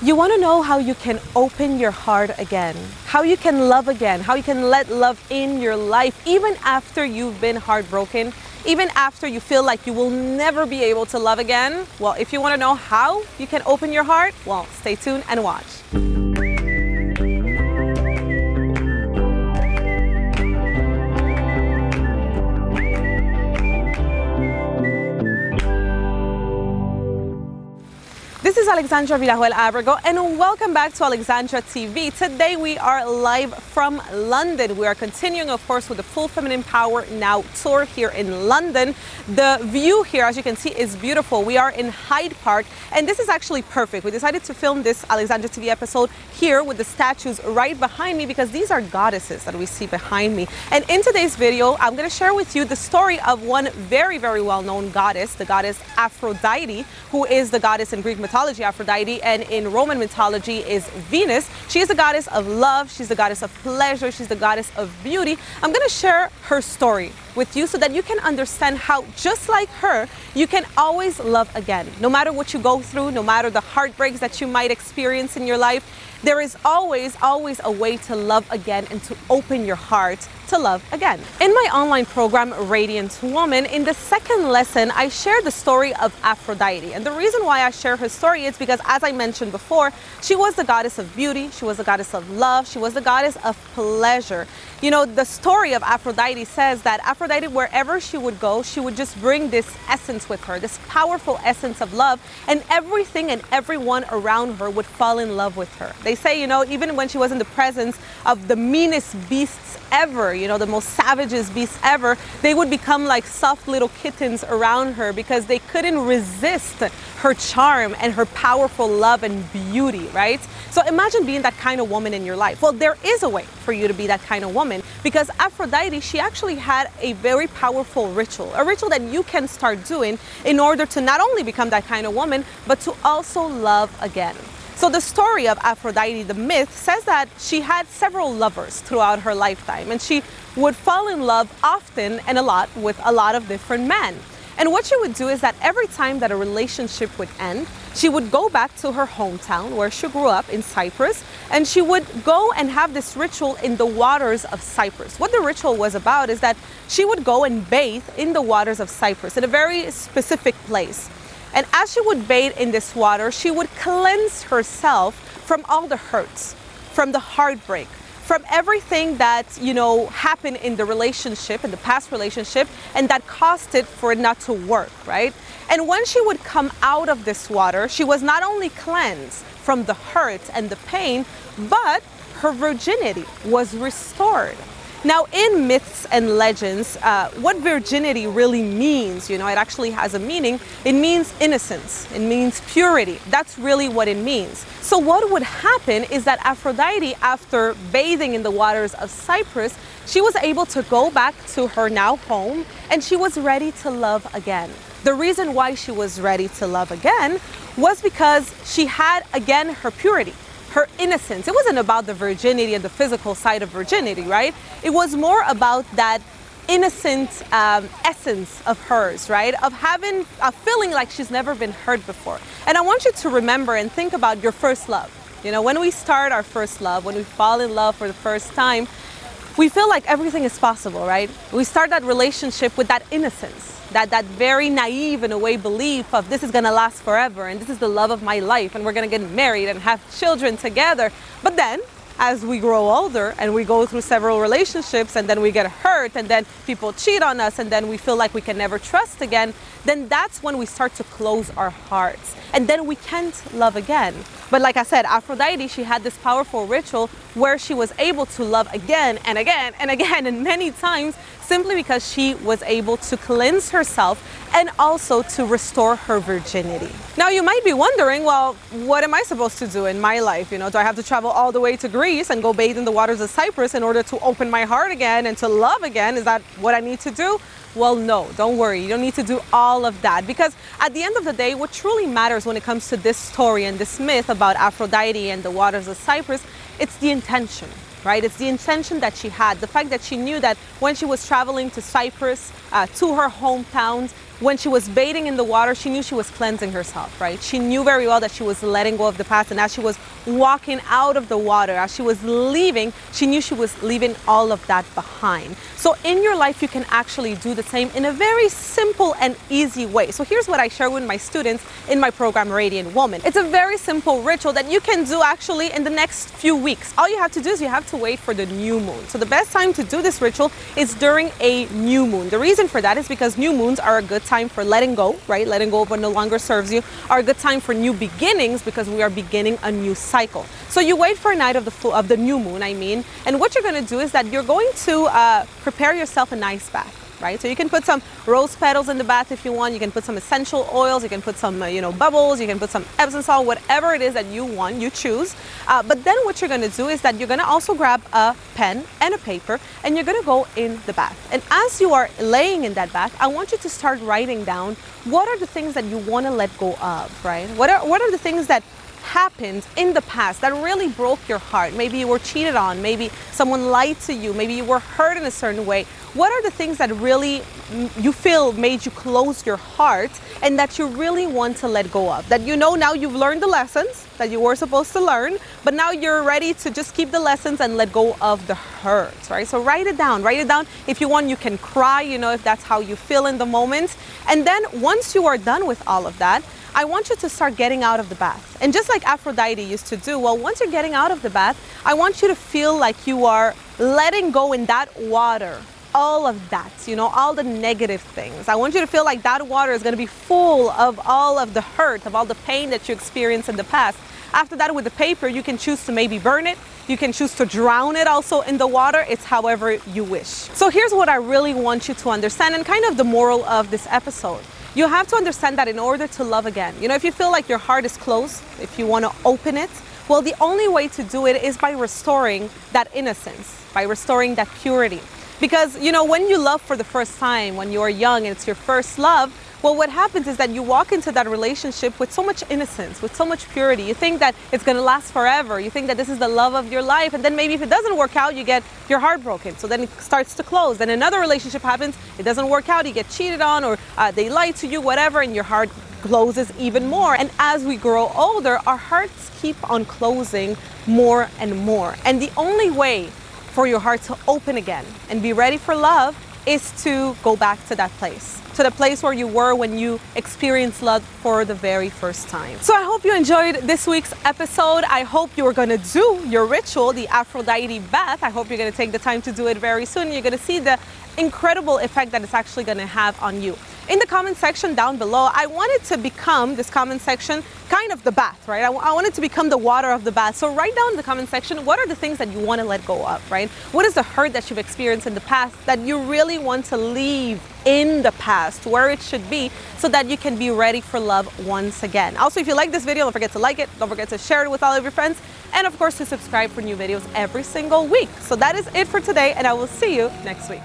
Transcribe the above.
You want to know how you can open your heart again, how you can love again, how you can let love in your life even after you've been heartbroken, even after you feel like you will never be able to love again? Well, if you want to know how you can open your heart, well, stay tuned and watch. This is Alexandra Villarroel Abrego and welcome back to Alexandra TV. Today we are live from London. We are continuing, of course, with the Full Feminine Power Now tour here in London. The view here, as you can see, is beautiful. We are in Hyde Park and this is actually perfect. We decided to film this Alexandra TV episode here with the statues right behind me because these are goddesses that we see behind me. And in today's video, I'm going to share with you the story of one very, very well-known goddess, the goddess Aphrodite, who is the goddess in Greek mythology, Aphrodite, and in Roman mythology is Venus. She is the goddess of love, she's the goddess of pleasure, she's the goddess of beauty. I'm going to share her story with you so that you can understand how, just like her, you can always love again. No matter what you go through, no matter the heartbreaks that you might experience in your life, there is always a way to love again and to open your heart to love again. In my online program, Radiant Woman, in the second lesson, I share the story of Aphrodite. And the reason why I share her story is because, as I mentioned before, she was the goddess of beauty, she was the goddess of love, she was the goddess of pleasure. You know, the story of Aphrodite says that Aphrodite, wherever she would go, she would just bring this essence with her, this powerful essence of love, and everything and everyone around her would fall in love with her. They say, you know, even when she was in the presence of the meanest beasts ever, you know, the most savagest beasts ever, they would become like soft little kittens around her because they couldn't resist her charm and her powerful love and beauty, right? So imagine being that kind of woman in your life. Well, there is a way for you to be that kind of woman because Aphrodite, she actually had a very powerful ritual, a ritual that you can start doing in order to not only become that kind of woman, but to also love again. So the story of Aphrodite, the myth, says that she had several lovers throughout her lifetime and she would fall in love often and a lot with a lot of different men. And what she would do is that every time that a relationship would end, she would go back to her hometown where she grew up in Cyprus, and she would go and have this ritual in the waters of Cyprus. What the ritual was about is that she would go and bathe in the waters of Cyprus in a very specific place. And as she would bathe in this water, she would cleanse herself from all the hurts, from the heartbreak, from everything that, you know, happened in the relationship, in the past relationship, and that caused it for it not to work, right? And when she would come out of this water, she was not only cleansed from the hurt and the pain, but her virginity was restored. Now, in myths and legends, what virginity really means, you know, it actually has a meaning. It means innocence. It means purity. That's really what it means. So what would happen is that Aphrodite, after bathing in the waters of Cyprus, she was able to go back to her now home and she was ready to love again. The reason why she was ready to love again was because she had again her purity, her innocence. It wasn't about the virginity and the physical side of virginity, right? It was more about that innocent essence of hers, right? Of having a feeling like she's never been hurt before. And I want you to remember and think about your first love. You know, when we start our first love, when we fall in love for the first time, we feel like everything is possible, right? We start that relationship with that innocence, that very naive, in a way, belief of this is gonna last forever and this is the love of my life and we're gonna get married and have children together. But then, as we grow older and we go through several relationships and then we get hurt and then people cheat on us and then we feel like we can never trust again, then that's when we start to close our hearts and then we can't love again. But like I said, Aphrodite, she had this powerful ritual where she was able to love again and again and again and many times, simply because she was able to cleanse herself and also to restore her virginity. Now you might be wondering, well, what am I supposed to do in my life? You know, do I have to travel all the way to Greece and go bathe in the waters of Cyprus in order to open my heart again and to love again? Is that what I need to do? Well, no, don't worry. You don't need to do all of that, because at the end of the day, what truly matters when it comes to this story and this myth about Aphrodite and the waters of Cyprus, it's the intention. Right? It's the intention that she had, the fact that she knew that when she was traveling to Cyprus, to her hometown, when she was bathing in the water, she knew she was cleansing herself, right? She knew very well that she was letting go of the past, and as she was walking out of the water, as she was leaving, she knew she was leaving all of that behind. So in your life, you can actually do the same in a very simple and easy way. So here's what I share with my students in my program, Radiant Woman. It's a very simple ritual that you can do actually in the next few weeks. All you have to do is you have to wait for the new moon. So the best time to do this ritual is during a new moon. The reason for that is because new moons are a good time for letting go, right? Letting go of what no longer serves you, are a good time for new beginnings because we are beginning a new cycle. So you wait for a night of the new moon, and what you're going to do is that you're going to prepare yourself a nice bath. Right? So you can put some rose petals in the bath if you want. You can put some essential oils. You can put some, bubbles. You can put some Epsom salt, whatever it is that you want, you choose. But then what you're going to do is that you're going to also grab a pen and a paper, and you're going to go in the bath. And as you are laying in that bath, I want you to start writing down what are the things that you want to let go of, right? What are the things that happened in the past that really broke your heart? Maybe you were cheated on, maybe someone lied to you, maybe you were hurt in a certain way. What are the things that really you feel made you close your heart and that you really want to let go of? That now you've learned the lessons that you were supposed to learn, but now you're ready to just keep the lessons and let go of the hurt, right? So write it down. Write it down. If you want, you can cry, if that's how you feel in the moment. And then once you are done with all of that, I want you to start getting out of the bath. And just like Aphrodite used to do, well, once you're getting out of the bath, I want you to feel like you are letting go in that water all of that, all the negative things. I want you to feel like that water is going to be full of all of the hurt, of all the pain that you experienced in the past. After that, with the paper, you can choose to maybe burn it. You can choose to drown it also in the water. It's however you wish. So here's what I really want you to understand, and kind of the moral of this episode. You have to understand that in order to love again, if you feel like your heart is closed, if you want to open it, well, the only way to do it is by restoring that innocence, by restoring that purity. Because, when you love for the first time, when you're young and it's your first love, well, what happens is that you walk into that relationship with so much innocence, with so much purity. You think that it's going to last forever. You think that this is the love of your life. And then maybe if it doesn't work out, you get your heart broken. So then it starts to close. Then another relationship happens. It doesn't work out. You get cheated on, or they lie to you, whatever, and your heart closes even more. And as we grow older, our hearts keep on closing more and more. And the only way for your heart to open again and be ready for love is to go back to that place, to the place where you were when you experienced love for the very first time. So I hope you enjoyed this week's episode. I hope you are going to do your ritual, the Aphrodite bath. I hope you're going to take the time to do it very soon. You're going to see the incredible effect that it's actually going to have on you. In the comment section down below, I wanted to become, this comment section, kind of the bath, right? I wanted to become the water of the bath. So write down in the comment section, what are the things that you want to let go of, right? What is the hurt that you've experienced in the past that you really want to leave in the past, where it should be, so that you can be ready for love once again. Also, if you like this video, don't forget to like it, don't forget to share it with all of your friends, and of course to subscribe for new videos every single week. So that is it for today, and I will see you next week.